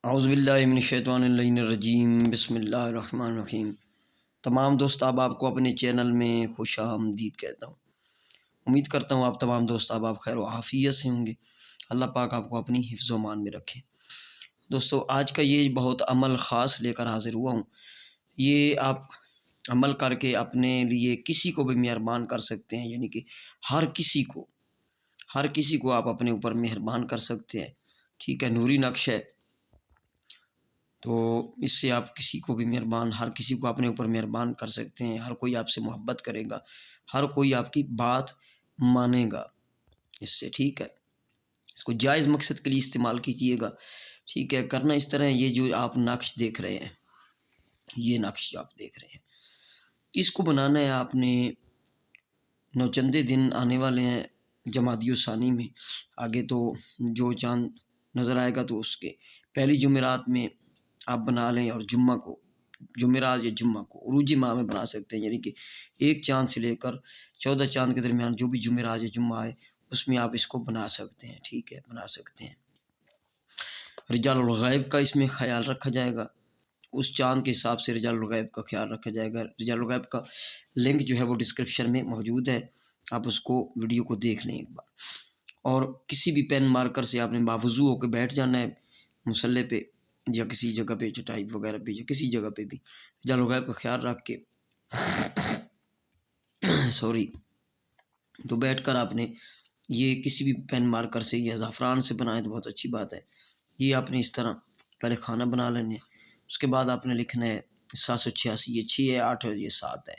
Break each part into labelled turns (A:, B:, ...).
A: اعوذ باللہ من الشیطان اللعین الرجیم، بسم اللہ الرحمن الرحیم۔ تمام دوست احباب کو اپنے چینل میں خوش آمدید کہتا ہوں۔ امید کرتا ہوں آپ تمام دوست احباب خیر و عافیت سے ہوں گے۔ اللہ پاک آپ کو اپنی حفظ و امان میں رکھے۔ دوستو، آج کا یہ بہت عمل خاص لے کر حاضر ہوا ہوں۔ یہ آپ عمل کر کے اپنے لیے کسی کو بھی مہربان کر سکتے ہیں، یعنی کہ ہر کسی کو آپ اپنے اوپر مہربان کر سکتے ہیں۔ ٹھیک ہے، نوری نقش ہے، تو اس سے آپ کسی کو بھی ہر کسی کو اپنے اوپر مہربان کر سکتے ہیں۔ ہر کوئی آپ سے محبت کرے گا، ہر کوئی آپ کی بات مانے گا اس سے۔ ٹھیک ہے، اس کو جائز مقصد کے لیے استعمال کیجیے گا۔ ٹھیک ہے، کرنا اس طرح یہ جو آپ نقش دیکھ رہے ہیں، یہ نقش جو آپ دیکھ رہے ہیں، اس کو بنانا ہے آپ نے۔ نوچندے دن آنے والے ہیں جمادی الثانی میں، آگے تو جو چاند نظر آئے گا تو اس کے پہلی جمعرات میں آپ بنا لیں، اور جمعرات یا جمعہ کو عروج ماہ میں بنا سکتے ہیں، یعنی کہ ایک چاند سے لے کر 14 چاند کے درمیان جو بھی جمعرات یا جمعہ ہے اس میں آپ اس کو بنا سکتے ہیں۔ ٹھیک ہے، بنا سکتے ہیں۔ رجال الغیب کا اس میں خیال رکھا جائے گا، اس چاند کے حساب سے رجال الغیب کا خیال رکھا جائے گا۔ رجال الغیب کا لنک جو ہے وہ ڈسکرپشن میں موجود ہے، آپ اس کو ویڈیو کو دیکھ لیں ایک بار۔ اور کسی بھی پین مارکر سے آپ نے باوضو ہو کے بیٹھ جانا ہے مصلی پہ یا کسی جگہ پہ، چٹائی وغیرہ پہ یا کسی جگہ پہ بھی رجال الغیب کا خیال رکھ کے تو بیٹھ کر آپ نے یہ کسی بھی پین مارکر سے یا زعفران سے بنائیں تو بہت اچھی بات ہے۔ یہ آپ نے اس طرح پہلے کھانا بنا لینے، اس کے بعد آپ نے لکھنا ہے 786، یہ 6 ہے، 8 ہے، یہ 7 ہے۔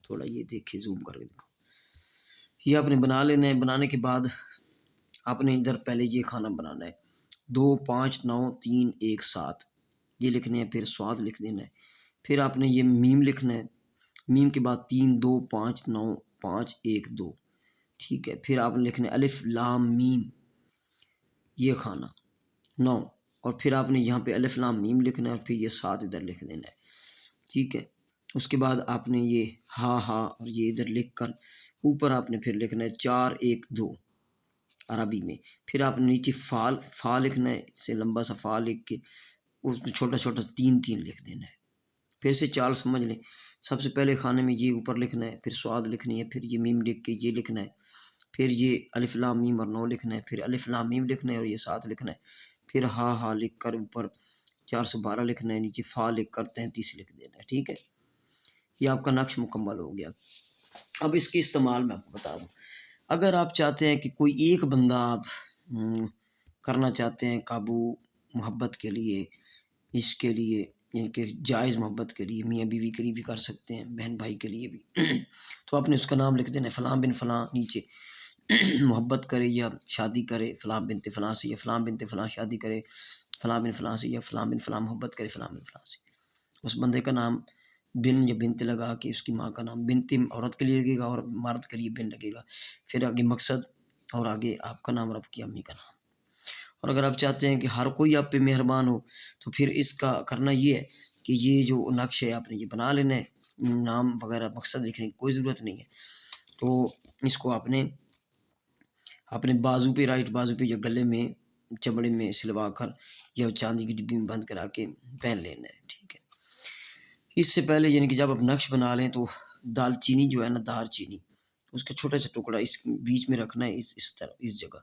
A: تھوڑا یہ دیکھیں، زوم کر کے دیکھو، یہ آپ نے بنا لینا ہے۔ بنانے کے بعد آپ نے ادھر پہلے یہ کھانا بنانا ہے 2 5 9 3 1 7، یہ لکھنے ہیں، پھر سواد لکھ دینا ہے، پھر آپ نے یہ میم لکھنا ہے، میم کے بعد 3 2 5 9 5 1 2۔ ٹھیک ہے، پھر آپ نے لکھنا ہے الف لام میم، یہ کھانا 9، اور پھر آپ نے یہاں پہ الف لام میم لکھنا ہے، اور پھر یہ 7 ادھر لکھ دینا ہے۔ ٹھیک ہے، اس کے بعد آپ نے یہ ہا اور یہ ادھر لکھ کر اوپر آپ نے پھر لکھنا ہے 4 1 2 عربی میں، پھر آپ نے نیچے فا لکھنا ہے، اسے لمبا سا فا لکھ کے اس میں چھوٹا چھوٹا 3 3 لکھ دینا ہے۔ پھر سے چال سمجھ لیں، سب سے پہلے کھانے میں یہ اوپر لکھنا ہے، پھر سواد لکھنی ہے، پھر یہ میم لکھ کے یہ لکھنا ہے، پھر یہ الف لام میم اور 9 لکھنا ہے، پھر الف لام میم لکھنا ہے اور یہ 7 لکھنا ہے، پھر ہا لکھ کر اوپر 412 لکھنا ہے، نیچے فا لکھ کر 33 لکھ دینا ہے۔ ٹھیک ہے، یہ آپ کا نقش مکمل ہو گیا۔ اب اس کے استعمال میں آپ کو بتا دوں، اگر آپ چاہتے ہیں کہ کوئی ایک بندہ آپ کرنا چاہتے ہیں قابو محبت کے لیے، عشق کے لیے، یعنی کہ جائز محبت کے لیے، میاں بیوی کے لیے بھی کر سکتے ہیں، بہن بھائی کے لیے بھی تو آپ نے اس کا نام لکھ دینا ہے، فلاں بن فلاں، نیچے محبت کرے یا شادی کرے فلاں بنت فلاں سے، یا فلاں بنت فلاں شادی کرے فلاں بن فلاں سے، یا فلاں بن فلاں محبت کرے فلاں بن فلاں سے۔ اس بندے کا نام بن یا بنت لگا کے، اس کی ماں کا نام بنت عورت کے لیے لگے گا اور مرد کے لیے بن لگے گا، پھر آگے مقصد اور آگے آپ کا نام اور آپ کی امی کا نام۔ اور اگر آپ چاہتے ہیں کہ ہر کوئی آپ پہ مہربان ہو تو پھر اس کا کرنا یہ ہے کہ یہ جو نقش ہے آپ نے یہ بنا لینا ہے، نام وغیرہ مقصد لکھنے کی کوئی ضرورت نہیں ہے۔ تو اس کو آپ نے اپنے بازو پہ، رائٹ بازو پہ یا گلے میں چمڑے میں سلوا کر یا چاندی کی ڈبی میں بند کرا کے پہن لینا ہے۔ ٹھیک ہے، اس سے پہلے یعنی کہ جب آپ نقش بنا لیں تو دال چینی جو ہے نا، دار چینی، اس کا چھوٹا سا ٹکڑا اس بیچ میں رکھنا ہے، اس طرح اس جگہ،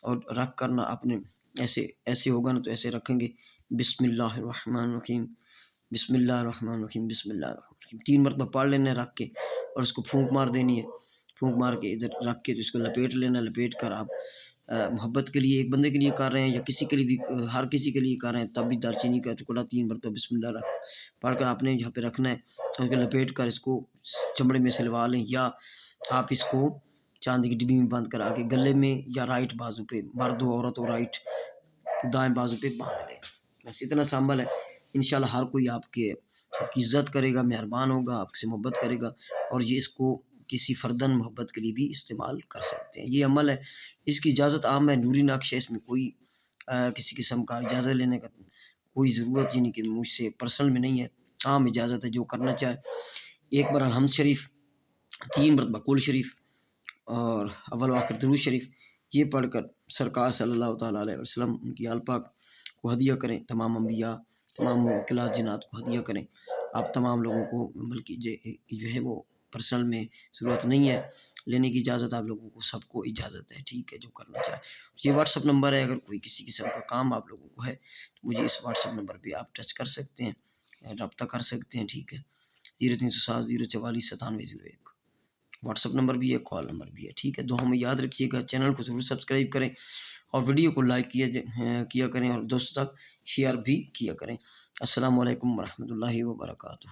A: اور رکھ کرنا آپ نے ایسے ہوگا نا، تو ایسے رکھیں گے، بسم اللہ الرحمن الرحیم، بسم اللہ الرحمن الرحیم، بسم اللہ الرحمن الرحیم 3 مرتبہ پڑھ لینا ہے رکھ کے، اور اس کو پھونک مار دینی ہے، پھونک مار کے ادھر رکھ کے تو اس کو لپیٹ لینا، لپیٹ کر آپ محبت کے لیے ایک بندے کے لیے کر رہے ہیں یا کسی کے لیے بھی، ہر کسی کے لیے کر رہے ہیں، تب بھی دار چینی کا ٹکڑا 3 مرتبہ بسم اللہ پڑھ کر آپ نے یہاں پہ رکھنا ہے، اس کو لپیٹ کر اس کو چمڑے میں سلوا لیں، یا آپ اس کو چاندی کی ڈبی میں بند کرا کے گلے میں یا رائٹ بازو پہ، مرد و عورت و رائٹ دائیں بازو پہ باندھ لیں۔ بس اتنا سا عمل ہے، انشاءاللہ ہر کوئی آپ کی عزت کرے گا، مہربان ہوگا، آپ سے محبت کرے گا، اور یہ اس کو کسی فردن محبت کے لیے بھی استعمال کر سکتے ہیں۔ یہ عمل ہے، اس کی اجازت عام ہے، نوری نقش ہے، اس میں کوئی کسی قسم کا اجازت لینے کا کوئی ضرورت یعنی کہ مجھ سے پرسنل میں نہیں ہے، عام اجازت ہے، جو کرنا چاہے ایک بار الحمد شریف، 3 مرتبہ کل شریف، اور اول و آخر درود شریف، یہ پڑھ کر سرکار صلی اللہ تعالیٰ علیہ وسلم ان کی آل پاک کو ہدیہ کریں، تمام انبیاء تمام موکلات جنات کو ہدیہ کریں۔ آپ تمام لوگوں کو بلکہ جو ہے وہ پرسنل میں ضرورت نہیں ہے لینے کی اجازت، آپ لوگوں کو سب کو اجازت ہے، ٹھیک ہے، جو کرنا چاہے۔ یہ واٹس اپ نمبر ہے، اگر کوئی کسی قسم کا کام آپ لوگوں کو ہے تو مجھے اس واٹس اپ نمبر پہ آپ ٹچ کر سکتے ہیں، رابطہ کر سکتے ہیں، ٹھیک ہے۔ 0307 044 9701 واٹس اپ نمبر بھی ہے، کال نمبر بھی ہے، ٹھیک ہے۔ دعا میں یاد رکھیے گا، چینل کو ضرور سبسکرائب کریں اور ویڈیو کو لائک کیا کریں اور دوستوں تک شیئر بھی کیا کریں۔ السلام علیکم ورحمۃ اللہ وبرکاتہ۔